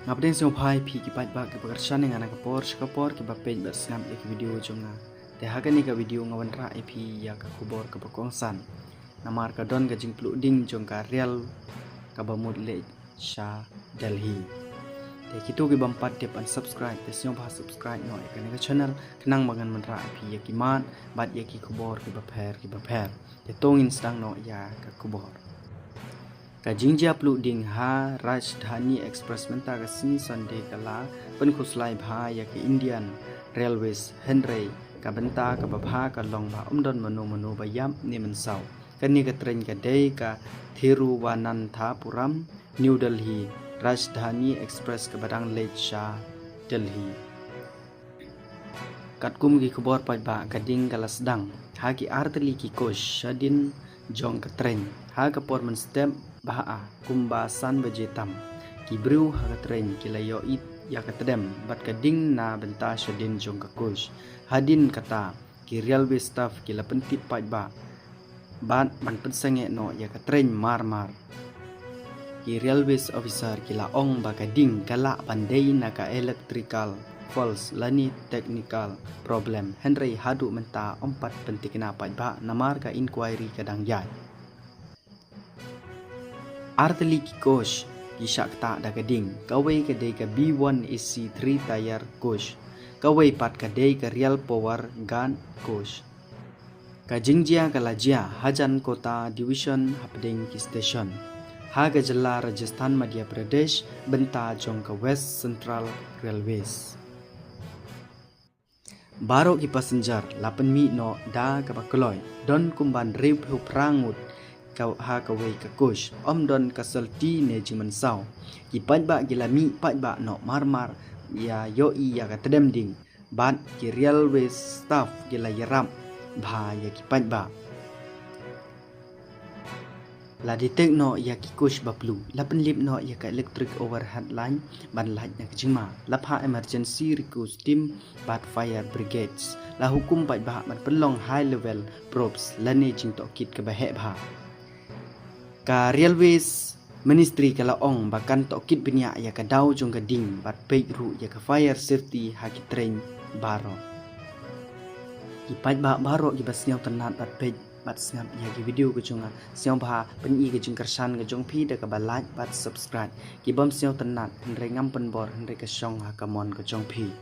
Ngapden sing phai phi ki pat ba ke pekerjaan dengan anak kapor ki bapej ba snap ek video jonga te hakan ni ka video ngawan ra phi ya ka kubor ka bakongsan namar ka don ka jing plu ding jong ka real ka bamud le sha Delhi te kitu ki bampat te pan subscribe te sing bha subscribe no ek ni ka channel kenang mangan man ra phi ya ki man bat ya ki kubor ki bapher te tong instang no ya ka kubor ka jingjia plu ding ha Rajdhani Express menta ka sini Sunday kala pen khuslai bha ya ke Indian Railways Henry ka benta ka babha ka long ba umdon manu bayam ni men sau kan ni ka train ka dei ka Thiruvananthapuram New Delhi Rajdhani Express ka badang late sha Delhi kat kum ki khobor pai ba ka ding kala sedang ha ki artli ki kosh shadin jong ka train ha ka por men step baha kumba san bejetam ki bru ha ka train ki layo it ya ka tedem bat ka ding na benta shadin jong ka kosh hadin kata ki railway staff ki la pentip pai ba bat man pensange no ya ka train mar ki railways officer ki la ong ba ka ding kala pandai na ka electrical false lani technical problem Henry hadu menta ompat pentikna pai ba namar ka inquiry kadang yai artli ki kosh ki shakta da gading kawai ka dei ka B1 AC3 tire kosh kawai pat ka dei ka real power gun kosh ka jingjia ka lajia hajan kota division hapding ki station ha ga jilla Rajasthan Madhya Pradesh benta jong ka West Central Railways baro ki passenger 8 mi no da ka bakloi don kumban rip hu prangut kau ha kawai ka kosh om don kasalti ne jiman sau ki pat ba gilami pat ba no marmar ya yo I ya ka tedem ding ban ki railway staff gila yaram bha ya ki pat ba la detect no ya ki kosh baplu la penlip no ya ka electric overhead line ban light na kjingma la pha emergency rescue team bat fire brigades la hukum pat ba man pelong high level probes la ne jing to kit ka ba he bha ka railways ministry kala ong bakan to kit binya ya ka daw jong ka ding bat pei ru ya ka fire safety ha ki train baro ki pat ba baro ki basnyau tanat bat pei bat snap ya ki video ko jonga siang ba pen I ka jing kersan ka jong phi da ka ba like bat subscribe ki bom siang tanat hre ngam pen bor hre ka song ha ka mon ka jong phi